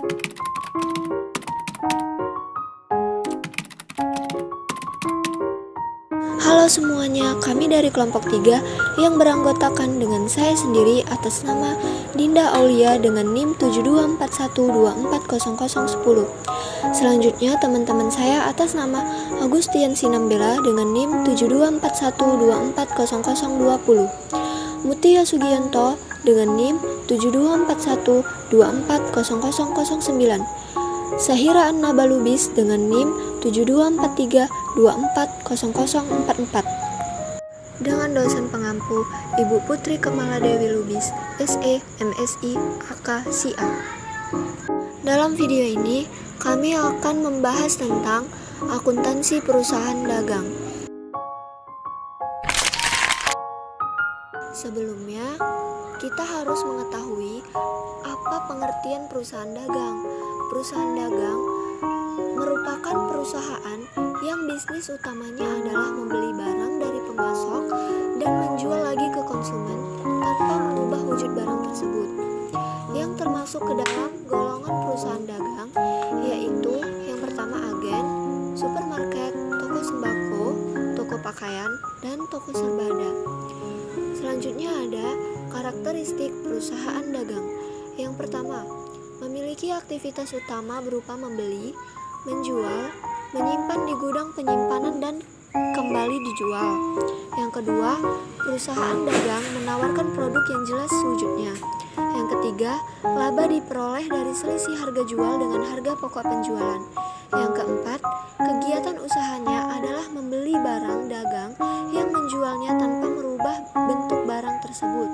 Halo semuanya, kami dari kelompok 3 yang beranggotakan dengan saya sendiri atas nama Dinda Aulia dengan NIM 7241240010. Selanjutnya teman-teman saya atas nama Agustian Sinambela dengan NIM 7241240020. Mutia Sugianto dengan NIM 7241240009. Sahira Anna Balubis dengan NIM 7243240044. Dengan dosen pengampu Ibu Putri Kemaladewi Lubis, SE, MSI, AK, SIA. Dalam video ini, kami akan membahas tentang akuntansi perusahaan dagang. Sebelumnya, kita harus mengetahui apa pengertian perusahaan dagang. Perusahaan dagang merupakan perusahaan yang bisnis utamanya adalah membeli barang dari pemasok dan menjual lagi ke konsumen tanpa mengubah wujud barang tersebut. Yang termasuk ke dalam golongan perusahaan dagang yaitu yang pertama agen, supermarket, toko sembako, toko pakaian, dan toko serbada. Selanjutnya ada karakteristik perusahaan dagang. Yang pertama, memiliki aktivitas utama berupa membeli, menjual, menyimpan di gudang penyimpanan dan kembali dijual. Yang kedua, perusahaan dagang menawarkan produk yang jelas wujudnya. Yang ketiga, laba diperoleh dari selisih harga jual dengan harga pokok penjualan. Yang keempat, kegiatan usahanya adalah membeli barang dagang yang menjualnya tanpa merubah bentuk barang tersebut.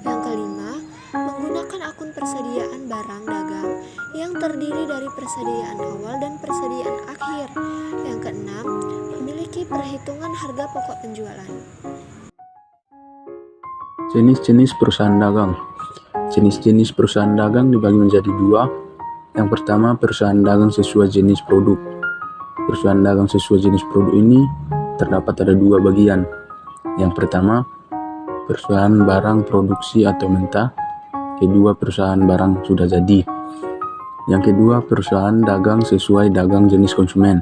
Yang kelima, menggunakan akun persediaan barang dagang yang terdiri dari persediaan awal dan persediaan akhir. Yang keenam, memiliki perhitungan harga pokok penjualan. Jenis-jenis perusahaan dagang. Jenis-jenis perusahaan dagang dibagi menjadi dua. Yang pertama, perusahaan dagang sesuai jenis produk. Perusahaan dagang sesuai jenis produk ini terdapat ada dua bagian. Yang pertama, perusahaan barang produksi atau mentah. Kedua, perusahaan barang sudah jadi. Yang kedua, perusahaan dagang sesuai dagang jenis konsumen.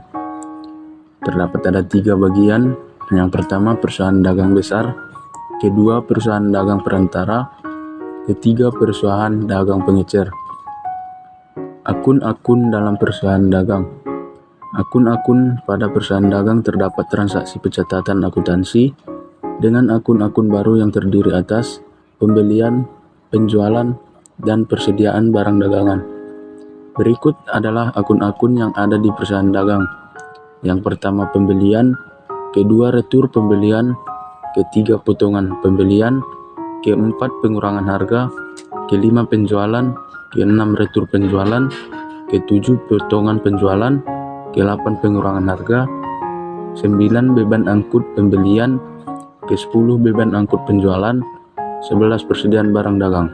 Terdapat ada tiga bagian. Yang pertama, perusahaan dagang besar. Kedua, perusahaan dagang perantara. Ketiga, perusahaan dagang pengecer. Akun-akun dalam perusahaan dagang. Akun-akun pada perusahaan dagang terdapat transaksi pencatatan akuntansi dengan akun-akun baru yang terdiri atas pembelian, penjualan, dan persediaan barang dagangan. Berikut adalah akun-akun yang ada di perusahaan dagang. Yang pertama, pembelian. Kedua, retur pembelian. Ketiga, potongan pembelian. Keempat, pengurangan harga. Kelima, penjualan. Keenam, retur penjualan. Ketujuh, potongan penjualan. Ke-8, pengurangan harga. 9, beban angkut pembelian. Ke-10, beban angkut penjualan. 11, persediaan barang dagang.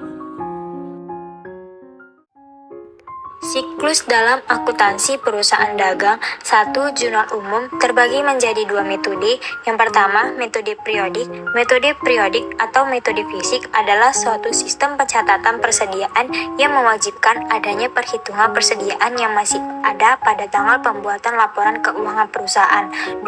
Siklus dalam akuntansi perusahaan dagang. 1. Jurnal umum terbagi menjadi dua metode. Yang pertama, metode periodik. Metode periodik atau metode fisik adalah suatu sistem pencatatan persediaan yang mewajibkan adanya perhitungan persediaan yang masih ada pada tanggal pembuatan laporan keuangan perusahaan. 2.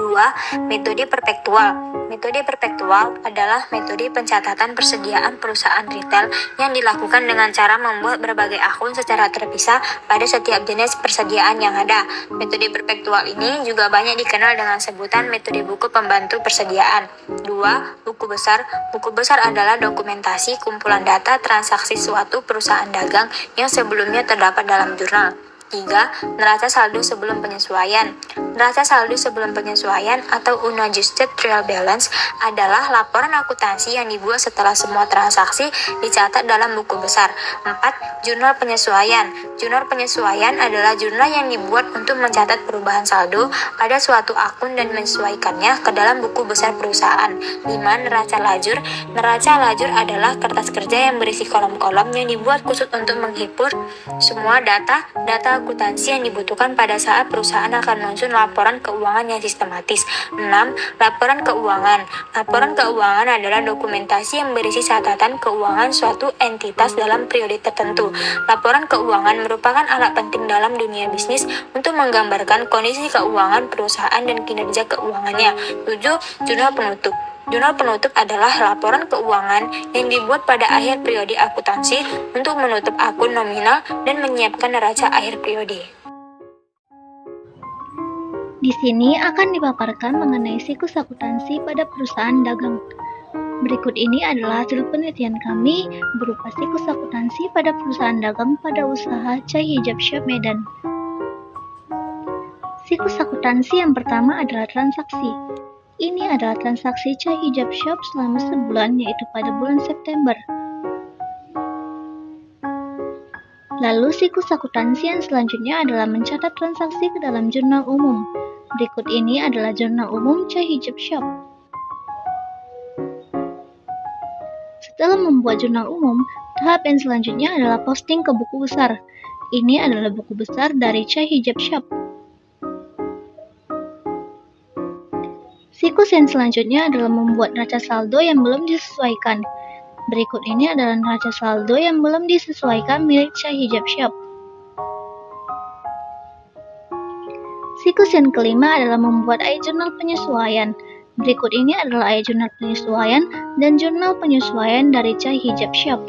Metode perpetual. Metode perpetual adalah metode pencatatan persediaan perusahaan retail yang dilakukan dengan cara membuat berbagai akun secara terpisah pada setiap jenis persediaan yang ada. Metode perpetual ini juga banyak dikenal dengan sebutan metode buku pembantu persediaan. 2. Buku besar. Buku besar adalah dokumentasi kumpulan data transaksi suatu perusahaan dagang yang sebelumnya terdapat dalam jurnal. 3. Neraca saldo sebelum penyesuaian. Neraca saldo sebelum penyesuaian atau unadjusted trial balance adalah laporan akuntansi yang dibuat setelah semua transaksi dicatat dalam buku besar. 4. Jurnal penyesuaian. Jurnal penyesuaian adalah jurnal yang dibuat untuk mencatat perubahan saldo pada suatu akun dan menyesuaikannya ke dalam buku besar perusahaan. 5. Neraca lajur. Neraca lajur adalah kertas kerja yang berisi kolom-kolom yang dibuat khusus untuk menghibur semua data akuntansi yang dibutuhkan pada saat perusahaan akan menyusun laporan keuangan yang sistematis. 6. Laporan keuangan. Laporan keuangan adalah dokumentasi yang berisi catatan keuangan suatu entitas dalam periode tertentu. Laporan keuangan merupakan alat penting dalam dunia bisnis untuk menggambarkan kondisi keuangan perusahaan dan kinerja keuangannya. 7. Jurnal penutup. Jurnal penutup adalah laporan keuangan yang dibuat pada akhir periode akuntansi untuk menutup akun nominal dan menyiapkan neraca akhir periode. Di sini akan dipaparkan mengenai siklus akuntansi pada perusahaan dagang. Berikut ini adalah hasil penelitian kami berupa siklus akuntansi pada perusahaan dagang pada usaha Chai Hijab Shop Medan. Siklus akuntansi yang pertama adalah transaksi. Ini adalah transaksi Chai Hijab Shop selama sebulan, yaitu pada bulan September. Lalu siklus akuntansi yang selanjutnya adalah mencatat transaksi ke dalam jurnal umum. Berikut ini adalah jurnal umum Chai Hijab Shop. Setelah membuat jurnal umum, tahap yang selanjutnya adalah posting ke buku besar. Ini adalah buku besar dari Chai Hijab Shop. Siklus yang selanjutnya adalah membuat neraca saldo yang belum disesuaikan. Berikut ini adalah neraca saldo yang belum disesuaikan milik Chai Hijab Shop. Siklus yang kelima adalah membuat jurnal penyesuaian. Berikut ini adalah jurnal penyesuaian dan jurnal penyesuaian dari Chai Hijab Shop.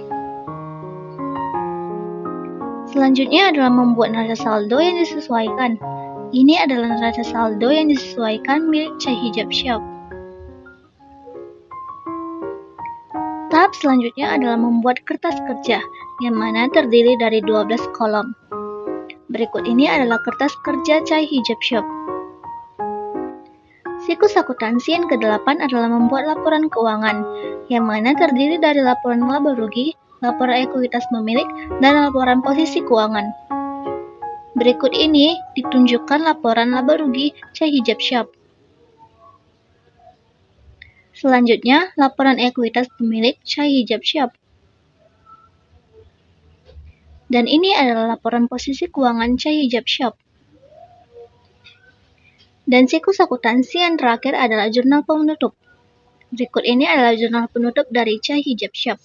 Selanjutnya adalah membuat neraca saldo yang disesuaikan. Ini adalah neraca saldo yang disesuaikan milik Chai Hijab Shop. Tahap selanjutnya adalah membuat kertas kerja, yang mana terdiri dari 12 kolom. Berikut ini adalah kertas kerja Chai Hijab Shop. Siklus akuntansi yang ke-8 adalah membuat laporan keuangan, yang mana terdiri dari laporan laba rugi, laporan ekuitas pemilik, dan laporan posisi keuangan. Berikut ini ditunjukkan laporan laba rugi Chai Hijab Shop. Selanjutnya, laporan ekuitas pemilik Chai Hijab Shop. Dan ini adalah laporan posisi keuangan Chai Hijab Shop. Dan siklus akuntansi yang terakhir adalah jurnal penutup. Berikut ini adalah jurnal penutup dari Chai Hijab Shop.